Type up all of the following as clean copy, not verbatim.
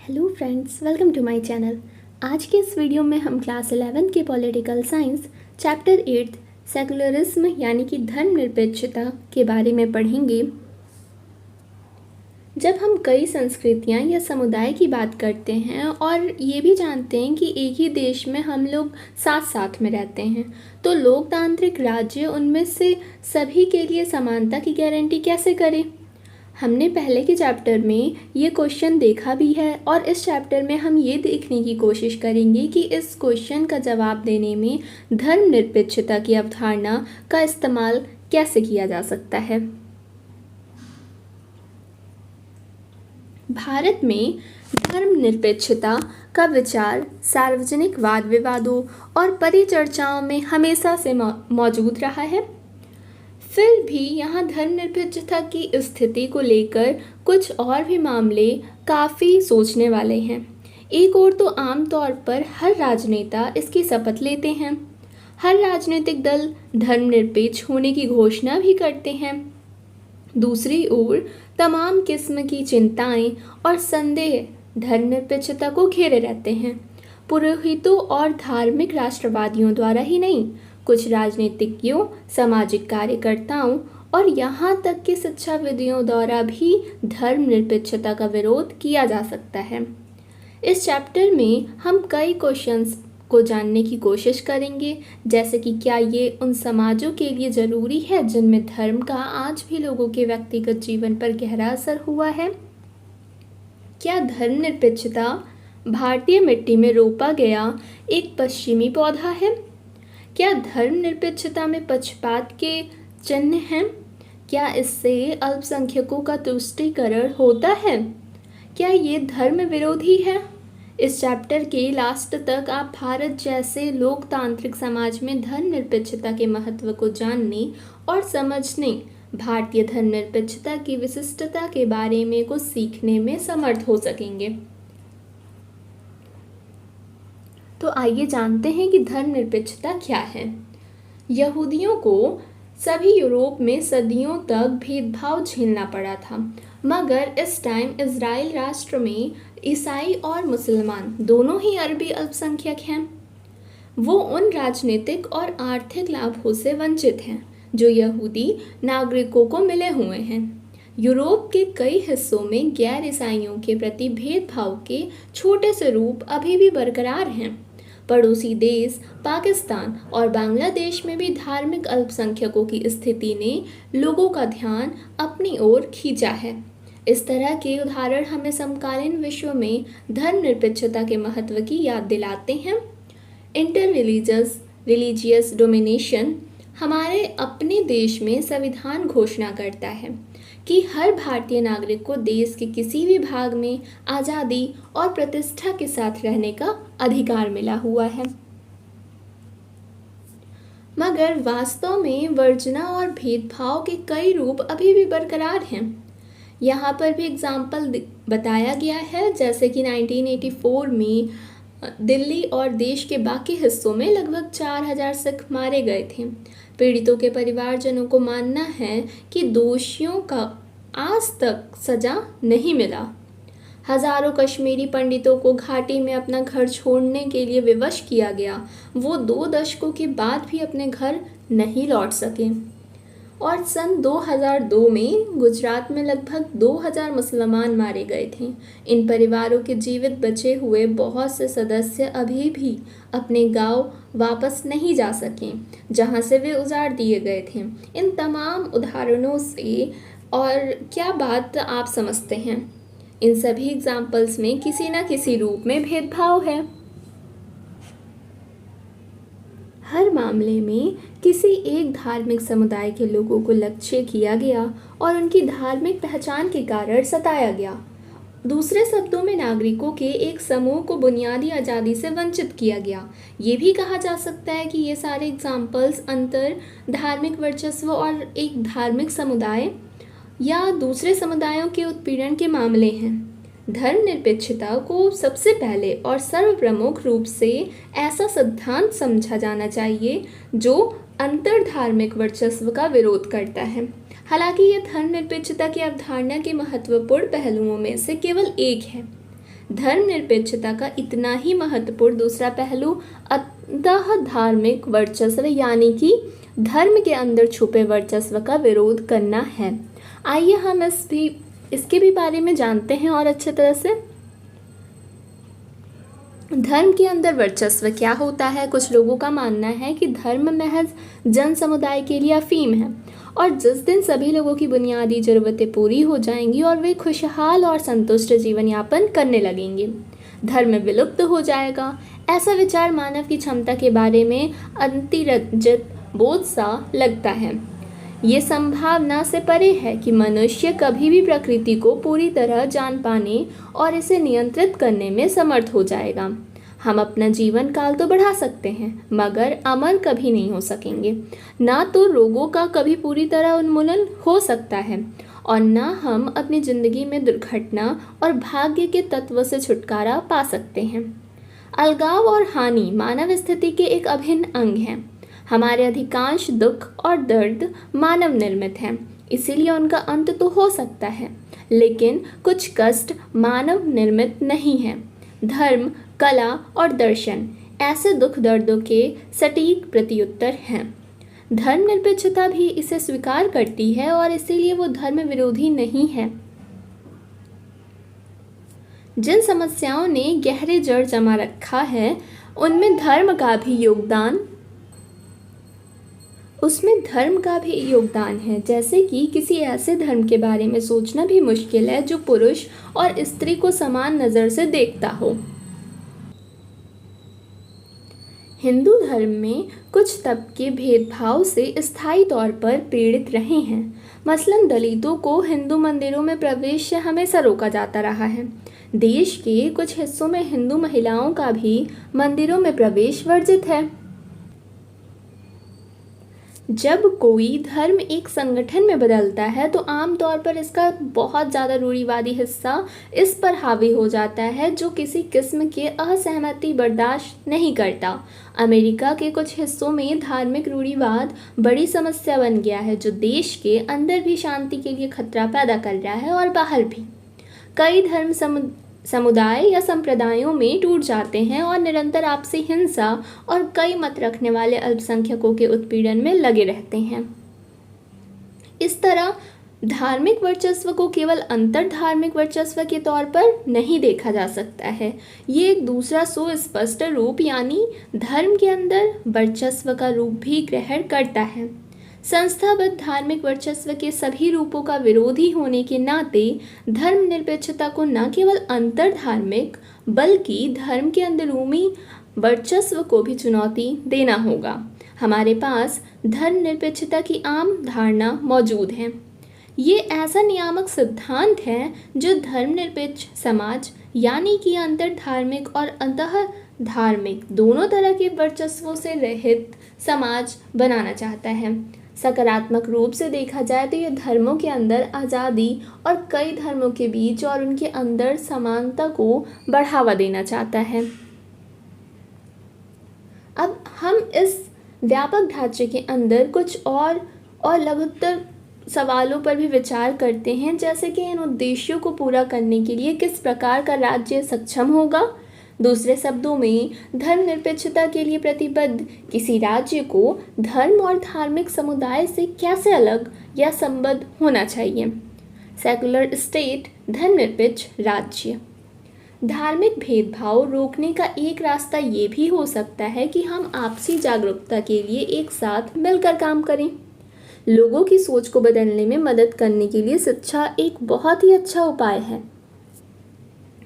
Hello friends, welcome to my channel. आज के इस वीडियो में हम क्लास 11 के पॉलिटिकल साइंस चैप्टर 8 सेकुलरिज्म यानी कि धर्मनिरपेक्षता के बारे में पढ़ेंगे। जब हम कई संस्कृतियां या समुदाय की बात करते हैं और ये भी जानते हैं कि एक ही देश में हम लोग साथ साथ में रहते हैं, तो लोकतांत्रिक राज्य उनमें से सभी के लिए समानता की गारंटी कैसे करें। हमने पहले के चैप्टर में ये क्वेश्चन देखा भी है और इस चैप्टर में हम ये देखने की कोशिश करेंगे कि इस क्वेश्चन का जवाब देने में धर्मनिरपेक्षता की अवधारणा का इस्तेमाल कैसे किया जा सकता है। भारत में धर्मनिरपेक्षता का विचार सार्वजनिक वाद विवादों और परिचर्चाओं में हमेशा से मौजूद रहा है। फिर भी यहाँ धर्मनिरपेक्षता की स्थिति को लेकर कुछ और भी मामले काफ़ी सोचने वाले हैं। एक ओर तो आमतौर पर हर राजनेता इसकी शपथ लेते हैं, हर राजनीतिक दल धर्मनिरपेक्ष होने की घोषणा भी करते हैं। दूसरी ओर तमाम किस्म की चिंताएं और संदेह धर्मनिरपेक्षता को घेरे रहते हैं। पुरोहितों और धार्मिक राष्ट्रवादियों द्वारा ही नहीं, कुछ राजनीतिज्ञों, सामाजिक कार्यकर्ताओं और यहाँ तक कि शिक्षाविदों द्वारा भी धर्मनिरपेक्षता का विरोध किया जा सकता है। इस चैप्टर में हम कई क्वेश्चंस को जानने की कोशिश करेंगे, जैसे कि क्या ये उन समाजों के लिए ज़रूरी है जिनमें धर्म का आज भी लोगों के व्यक्तिगत जीवन पर गहरा असर हुआ है। क्या धर्मनिरपेक्षता भारतीय मिट्टी में रोपा गया एक पश्चिमी पौधा है। क्या धर्मनिरपेक्षता में पक्षपात के चिन्ह हैं। क्या इससे अल्पसंख्यकों का तुष्टीकरण होता है। क्या ये धर्म विरोधी है। इस चैप्टर के लास्ट तक आप भारत जैसे लोकतांत्रिक समाज में धर्मनिरपेक्षता के महत्व को जानने और समझने, भारतीय धर्मनिरपेक्षता की विशिष्टता के बारे में कुछ सीखने में समर्थ हो सकेंगे। तो आइए जानते हैं कि धर्मनिरपेक्षता क्या है। यहूदियों को सभी यूरोप में सदियों तक भेदभाव झेलना पड़ा था, मगर इस टाइम इजराइल राष्ट्र में ईसाई और मुसलमान दोनों ही अरबी अल्पसंख्यक हैं। वो उन राजनीतिक और आर्थिक लाभों से वंचित हैं जो यहूदी नागरिकों को मिले हुए हैं। यूरोप के कई हिस्सों में गैर ईसाइयों के प्रति भेदभाव के छोटे से रूप अभी भी बरकरार हैं। पड़ोसी देश पाकिस्तान और बांग्लादेश में भी धार्मिक अल्पसंख्यकों की स्थिति ने लोगों का ध्यान अपनी ओर खींचा है। इस तरह के उदाहरण हमें समकालीन विश्व में धर्मनिरपेक्षता के महत्व की याद दिलाते हैं। इंटर रिलीजियस डोमिनेशन हमारे अपने देश में संविधान घोषणा करता है कि हर भारतीय नागरिक को देश के किसी भी भाग में आज़ादी और प्रतिष्ठा के साथ रहने का अधिकार मिला हुआ है। मगर वास्तव में वर्जना और भेदभाव के कई रूप अभी भी बरकरार हैं। यहाँ पर भी एग्जाम्पल बताया गया है, जैसे कि 1984 में दिल्ली और देश के बाकी हिस्सों में लगभग 4000 सिख मारे गए थे। पीड़ितों के परिवारजनों को मानना है कि दोषियों का आज तक सजा नहीं मिला। हजारों कश्मीरी पंडितों को घाटी में अपना घर छोड़ने के लिए विवश किया गया। वो 2 दशकों के बाद भी अपने घर नहीं लौट सके। और सन 2002 में गुजरात में लगभग 2000 मुसलमान मारे गए थे। इन परिवारों के जीवित बचे हुए बहुत से सदस्य अभी भी अपने गांव वापस नहीं जा सके जहां से वे उजाड़ दिए गए थे। इन तमाम उदाहरणों से और क्या बात आप समझते हैं? इन सभी एग्जाम्पल्स में किसी न किसी रूप में भेदभाव है। हर मामले में किसी एक धार्मिक समुदाय के लोगों को लक्ष्य किया गया और उनकी धार्मिक पहचान के कारण सताया गया। दूसरे शब्दों में नागरिकों के एक समूह को बुनियादी आज़ादी से वंचित किया गया। ये भी कहा जा सकता है कि ये सारे एग्जाम्पल्स अंतर धार्मिक वर्चस्व और एक धार्मिक समुदाय या दूसरे समुदायों के उत्पीड़न के मामले हैं। धर्मनिरपेक्षता को सबसे पहले और सर्वप्रमुख रूप से ऐसा सिद्धांत समझा जाना चाहिए जो अंतरधार्मिक वर्चस्व का विरोध करता है। हालांकि यह धर्मनिरपेक्षता की अवधारणा के महत्वपूर्ण पहलुओं में से केवल एक है। धर्मनिरपेक्षता का इतना ही महत्वपूर्ण दूसरा पहलू अंतः धार्मिक वर्चस्व यानी कि धर्म के अंदर छुपे वर्चस्व का विरोध करना है। आइए हम इसके भी बारे में जानते हैं और अच्छे तरह से। धर्म के अंदर वर्चस्व क्या होता है? कुछ लोगों का मानना है कि धर्म महज जन समुदाय के लिए अफीम है और जिस दिन सभी लोगों की बुनियादी ज़रूरतें पूरी हो जाएंगी और वे खुशहाल और संतुष्ट जीवन यापन करने लगेंगे, धर्म विलुप्त हो जाएगा। ऐसा विचार मानव की क्षमता के बारे में अतिरंजित बोझ सा लगता है। ये संभावना से परे है कि मनुष्य कभी भी प्रकृति को पूरी तरह जान पाने और इसे नियंत्रित करने में समर्थ हो जाएगा। हम अपना जीवन काल तो बढ़ा सकते हैं मगर अमर कभी नहीं हो सकेंगे। ना तो रोगों का कभी पूरी तरह उन्मूलन हो सकता है और ना हम अपनी ज़िंदगी में दुर्घटना और भाग्य के तत्व से छुटकारा पा सकते हैं। अलगाव और हानि मानव स्थिति के एक अभिन्न अंग हैं। हमारे अधिकांश दुख और दर्द मानव निर्मित हैं, इसीलिए उनका अंत तो हो सकता है, लेकिन कुछ कष्ट मानव निर्मित नहीं हैं। धर्म, कला और दर्शन ऐसे दुख दर्दों के सटीक प्रत्युत्तर हैं। धर्मनिरपेक्षता भी इसे स्वीकार करती है और इसीलिए वो धर्म विरोधी नहीं है। जिन समस्याओं ने गहरे जड़ जमा रखा है उसमें धर्म का भी योगदान है। जैसे कि किसी ऐसे धर्म के बारे में सोचना भी मुश्किल है जो पुरुष और स्त्री को समान नज़र से देखता हो। हिंदू धर्म में कुछ तबके भेदभाव से स्थायी तौर पर पीड़ित रहे हैं। मसलन दलितों को हिंदू मंदिरों में प्रवेश से हमेशा रोका जाता रहा है। देश के कुछ हिस्सों में हिंदू महिलाओं का भी मंदिरों में प्रवेश वर्जित है। जब कोई धर्म एक संगठन में बदलता है तो आमतौर पर इसका बहुत ज़्यादा रूढ़िवादी हिस्सा इस पर हावी हो जाता है जो किसी किस्म के असहमति बर्दाश्त नहीं करता। अमेरिका के कुछ हिस्सों में धार्मिक रूढ़िवाद बड़ी समस्या बन गया है जो देश के अंदर भी शांति के लिए खतरा पैदा कर रहा है और बाहर भी। कई धर्म समुदाय या संप्रदायों में टूट जाते हैं और निरंतर आपसी हिंसा और कई मत रखने वाले अल्पसंख्यकों के उत्पीड़न में लगे रहते हैं। इस तरह धार्मिक वर्चस्व को केवल अंतर धार्मिक वर्चस्व के तौर पर नहीं देखा जा सकता है। ये एक दूसरा सुस्पष्ट रूप यानी धर्म के अंदर वर्चस्व का रूप भी ग्रहण करता है। संस्थाबद्ध धार्मिक वर्चस्व के सभी रूपों का विरोधी होने के नाते धर्मनिरपेक्षता को न केवल अंतर धार्मिक बल्कि धर्म के अंदरूनी वर्चस्व को भी चुनौती देना होगा। हमारे पास धर्मनिरपेक्षता की आम धारणा मौजूद है। ये ऐसा नियामक सिद्धांत है जो धर्मनिरपेक्ष समाज यानी कि अंतर धार्मिक और अंतः धार्मिक दोनों तरह के वर्चस्वों से रहित समाज बनाना चाहता है। सकारात्मक रूप से देखा जाए तो यह धर्मों के अंदर आज़ादी और कई धर्मों के बीच और उनके अंदर समानता को बढ़ावा देना चाहता है। अब हम इस व्यापक ढांचे के अंदर कुछ और लघुत्तर सवालों पर भी विचार करते हैं, जैसे कि इन उद्देश्यों को पूरा करने के लिए किस प्रकार का राज्य सक्षम होगा। दूसरे शब्दों में धर्मनिरपेक्षता के लिए प्रतिबद्ध किसी राज्य को धर्म और धार्मिक समुदाय से कैसे अलग या संबद्ध होना चाहिए। सेकुलर स्टेट, धर्मनिरपेक्ष राज्य। धार्मिक भेदभाव रोकने का एक रास्ता ये भी हो सकता है कि हम आपसी जागरूकता के लिए एक साथ मिलकर काम करें। लोगों की सोच को बदलने में मदद करने के लिए शिक्षा एक बहुत ही अच्छा उपाय है।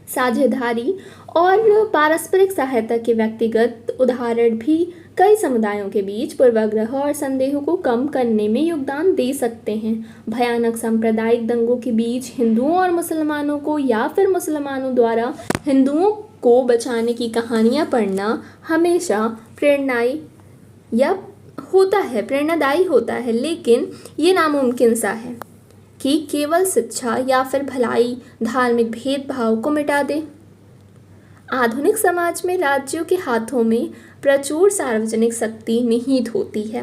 साझेदारी और पारस्परिक सहायता के व्यक्तिगत उदाहरण भी कई समुदायों के बीच पूर्वाग्रह और संदेहों को कम करने में योगदान दे सकते हैं। भयानक सांप्रदायिक दंगों के बीच हिंदुओं और मुसलमानों को या फिर मुसलमानों द्वारा हिंदुओं को बचाने की कहानियाँ पढ़ना हमेशा प्रेरणादायी होता है, लेकिन ये नामुमकिन सा है कि केवल शिक्षा या फिर भलाई धार्मिक भेदभाव को मिटा दे। आधुनिक समाज में राज्यों के हाथों में प्रचुर सार्वजनिक शक्ति निहित होती है।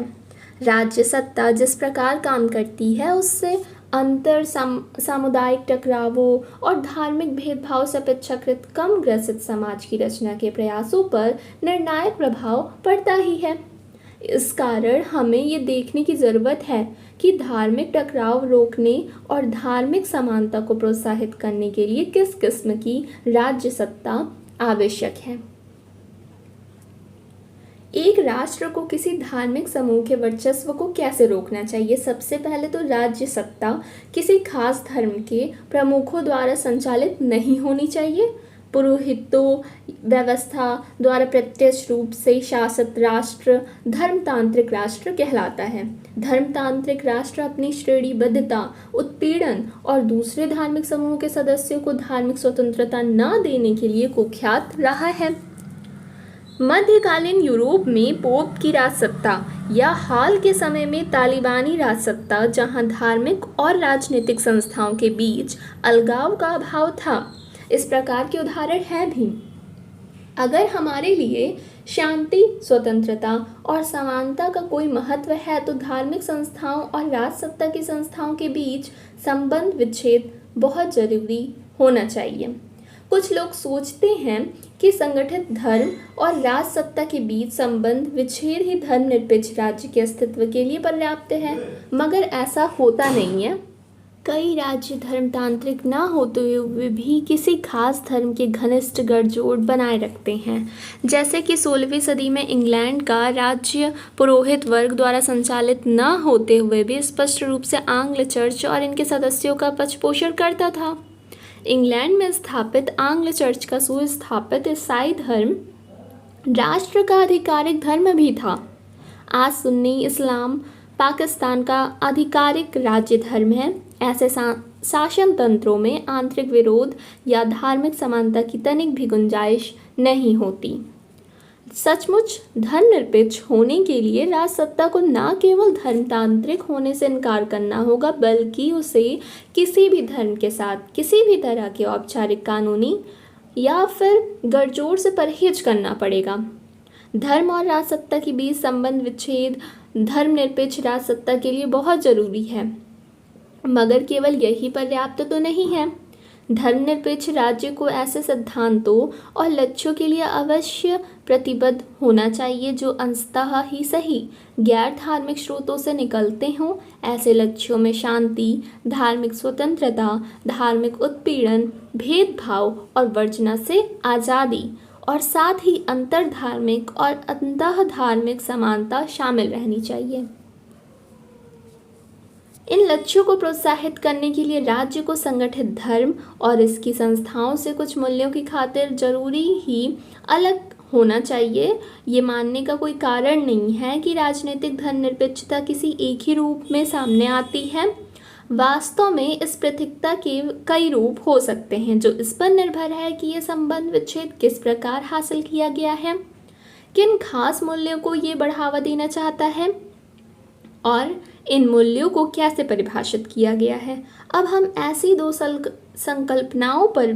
राज्य सत्ता जिस प्रकार काम करती है उससे अंतर सामुदायिक टकरावों और धार्मिक भेदभाव से अपेक्षाकृत कम ग्रसित समाज की रचना के प्रयासों पर निर्णायक प्रभाव पड़ता ही है। इस कारण हमें ये देखने की ज़रूरत है कि धार्मिक टकराव रोकने और धार्मिक समानता को प्रोत्साहित करने के लिए किस किस्म की राज्य सत्ता आवश्यक है। एक राष्ट्र को किसी धार्मिक समूह के वर्चस्व को कैसे रोकना चाहिए? सबसे पहले तो राज्य सत्ता किसी खास धर्म के प्रमुखों द्वारा संचालित नहीं होनी चाहिए। पुरोहितों व्यवस्था द्वारा प्रत्यक्ष रूप से शासित राष्ट्र धर्मतांत्रिक राष्ट्र कहलाता है। धर्मतांत्रिक राष्ट्र अपनी श्रेणीबद्धता, उत्पीड़न और दूसरे धार्मिक समूह के सदस्यों को धार्मिक स्वतंत्रता न देने के लिए कुख्यात रहा है। मध्यकालीन यूरोप में पोप की राजसत्ता या हाल के समय में तालिबानी राजसत्ता, जहां धार्मिक और राजनीतिक संस्थाओं के बीच अलगाव का अभाव था, इस प्रकार के उदाहरण हैं भी। अगर हमारे लिए शांति, स्वतंत्रता और समानता का कोई महत्व है तो धार्मिक संस्थाओं और राजसत्ता की संस्थाओं के बीच संबंध विच्छेद बहुत जरूरी होना चाहिए। कुछ लोग सोचते हैं कि संगठित धर्म और राजसत्ता के बीच संबंध विच्छेद ही धर्मनिरपेक्ष राज्य के अस्तित्व के लिए पर्याप्त है, मगर ऐसा होता नहीं है। कई राज्य धर्मतांत्रिक ना होते हुए भी किसी खास धर्म के घनिष्ठ गठजोड़ बनाए रखते हैं, जैसे कि 16वीं सदी में इंग्लैंड का राज्य पुरोहित वर्ग द्वारा संचालित न होते हुए भी स्पष्ट रूप से आंग्ल चर्च और इनके सदस्यों का पक्षपोषण करता था। इंग्लैंड में स्थापित आंग्ल चर्च का सुस्थापित ईसाई धर्म राष्ट्र का आधिकारिक धर्म भी था। आज सुन्नी इस्लाम पाकिस्तान का आधिकारिक राज्य धर्म है। ऐसे शासन तंत्रों में आंतरिक विरोध या धार्मिक समानता की तनिक भी गुंजाइश नहीं होती। सचमुच धर्मनिरपेक्ष होने के लिए राजसत्ता को न केवल धर्मतांत्रिक होने से इनकार करना होगा, बल्कि उसे किसी भी धर्म के साथ किसी भी तरह के औपचारिक, कानूनी या फिर गठजोड़ से परहेज करना पड़ेगा। धर्म और राजसत्ता के बीच संबंध विच्छेद धर्मनिरपेक्ष राजसत्ता के लिए बहुत जरूरी है, मगर केवल यही पर्याप्त तो नहीं है। धर्मनिरपेक्ष राज्य को ऐसे सिद्धांतों और लक्ष्यों के लिए अवश्य प्रतिबद्ध होना चाहिए जो अंशतः ही सही गैर धार्मिक स्रोतों से निकलते हों। ऐसे लक्ष्यों में शांति, धार्मिक स्वतंत्रता, धार्मिक उत्पीड़न, भेदभाव और वर्जना से आज़ादी और साथ ही अंतर धार्मिक और अंतः धार्मिक समानता शामिल रहनी चाहिए। इन लक्ष्यों को प्रोत्साहित करने के लिए राज्य को संगठित धर्म और इसकी संस्थाओं से कुछ मूल्यों की खातिर जरूरी ही अलग होना चाहिए। ये मानने का कोई कारण नहीं है कि राजनीतिक धर्मनिरपेक्षता किसी एक ही रूप में सामने आती है। वास्तव में इस पृथकता के कई रूप हो सकते हैं, जो इस पर निर्भर है कि यह संबंध विच्छेद किस प्रकार हासिल किया गया है, किन खास मूल्यों को ये बढ़ावा देना चाहता है और इन मूल्यों को कैसे परिभाषित किया गया है। अब हम ऐसी दो संकल्पनाओं पर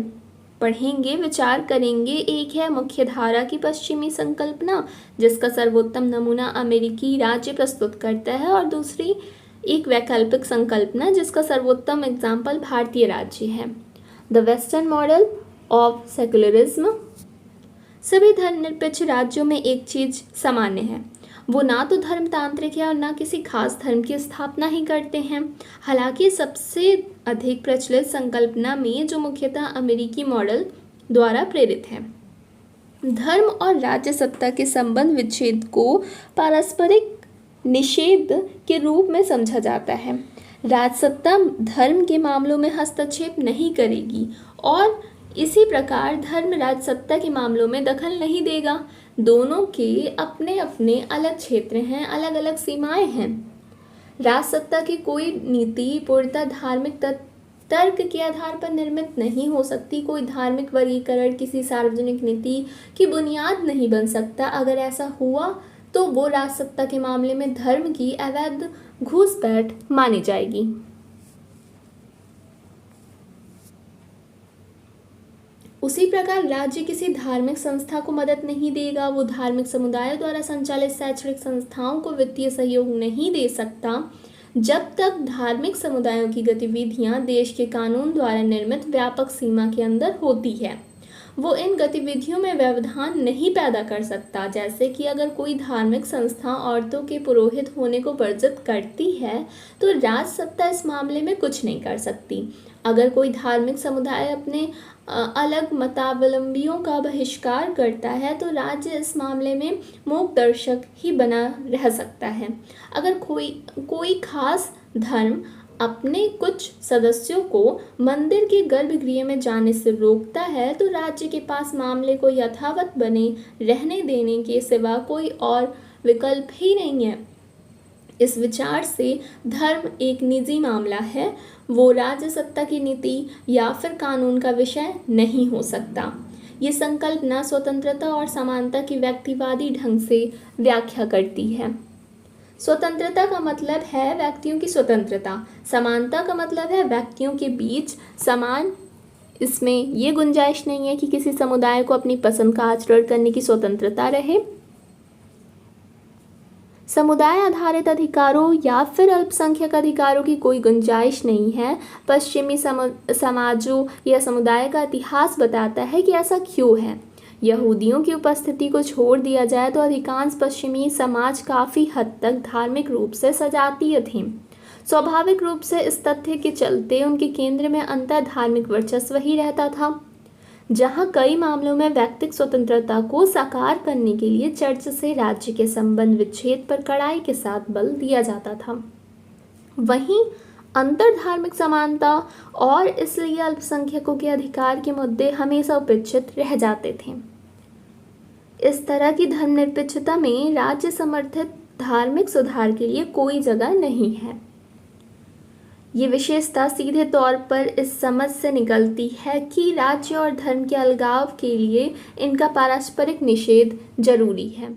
पढ़ेंगे, विचार करेंगे। एक है मुख्य धारा की पश्चिमी संकल्पना, जिसका सर्वोत्तम नमूना अमेरिकी राज्य प्रस्तुत करता है, और दूसरी एक वैकल्पिक संकल्पना जिसका सर्वोत्तम एग्जाम्पल भारतीय राज्य है, the western model of secularism. सभी धर्मनिरपेक्ष राज्यों में एक चीज सामान्य है, वो ना तो धर्मतांत्रिक है और ना किसी खास धर्म की स्थापना ही करते हैं। हालांकि सबसे अधिक प्रचलित संकल्पना में जो मुख्यतः अमेरिकी मॉडल द्वारा प्रेरित है, धर्म और राज्य सत्ता के संबंध विच्छेद को पारस्परिक निषेध के रूप में समझा जाता है। राजसत्ता धर्म के मामलों में हस्तक्षेप नहीं करेगी और इसी प्रकार धर्म राजसत्ता के मामलों में दखल नहीं देगा। दोनों के अपने अपने अलग क्षेत्र हैं, अलग अलग सीमाएं हैं। राजसत्ता की कोई नीति पूर्णतः धार्मिक तर्क के आधार पर निर्मित नहीं हो सकती। कोई धार्मिक वर्गीकरण किसी सार्वजनिक नीति की बुनियाद नहीं बन सकता। अगर ऐसा हुआ तो वो राजसत्ता के मामले में धर्म की अवैध घुसपैठ मानी जाएगी। उसी प्रकार राज्य किसी धार्मिक संस्था को मदद नहीं देगा, वो धार्मिक समुदायों द्वारा संचालित शैक्षणिक संस्थाओं को वित्तीय सहयोग नहीं दे सकता। जब तक धार्मिक समुदायों की गतिविधियां देश के कानून द्वारा निर्मित व्यापक सीमा के अंदर होती है, वो इन गतिविधियों में व्यवधान नहीं पैदा कर सकता। जैसे कि अगर कोई धार्मिक संस्था औरतों के पुरोहित होने को वर्जित करती है तो राज सत्ता इस मामले में कुछ नहीं कर सकती। अगर कोई धार्मिक समुदाय अपने अलग मतावलंबियों का बहिष्कार करता है तो राज्य इस मामले में मूक दर्शक ही बना रह सकता है। अगर कोई खास धर्म अपने कुछ सदस्यों को मंदिर के गर्भगृह में जाने से रोकता है तो राज्य के पास मामले को यथावत बने रहने देने के सिवा कोई और विकल्प ही नहीं है। इस विचार से धर्म एक निजी मामला है, वो राज्य सत्ता की नीति या फिर कानून का विषय नहीं हो सकता। ये संकल्पना स्वतंत्रता और समानता की व्यक्तिवादी ढंग से व्याख्या करती है। स्वतंत्रता का मतलब है व्यक्तियों की स्वतंत्रता, समानता का मतलब है व्यक्तियों के बीच समान। इसमें ये गुंजाइश नहीं है कि किसी समुदाय को अपनी पसंद का आचरण करने की स्वतंत्रता रहे। समुदाय आधारित अधिकारों या फिर अल्पसंख्यक अधिकारों की कोई गुंजाइश नहीं है। पश्चिमी समाजों या समुदाय का इतिहास बताता है कि ऐसा क्यों है। यहूदियों की उपस्थिति को छोड़ दिया जाए तो अधिकांश पश्चिमी समाज काफ़ी हद तक धार्मिक रूप से सजातीय थे। स्वाभाविक रूप से इस तथ्य के चलते उनके केंद्र में अंतर धार्मिक वर्चस्व ही रहता था, जहाँ कई मामलों में व्यक्तिगत स्वतंत्रता को साकार करने के लिए चर्च से राज्य के संबंध विच्छेद पर कड़ाई के साथ बल दिया जाता था। वहीं अंतर धार्मिक समानता और इसलिए अल्पसंख्यकों के अधिकार के मुद्दे हमेशा उपेक्षित रह जाते थे। इस तरह की धर्मनिरपेक्षता में राज्य समर्थित धार्मिक सुधार के लिए कोई जगह नहीं है। ये विशेषता सीधे तौर पर इस समझ से निकलती है कि राज्य और धर्म के अलगाव के लिए इनका पारस्परिक निषेध जरूरी है।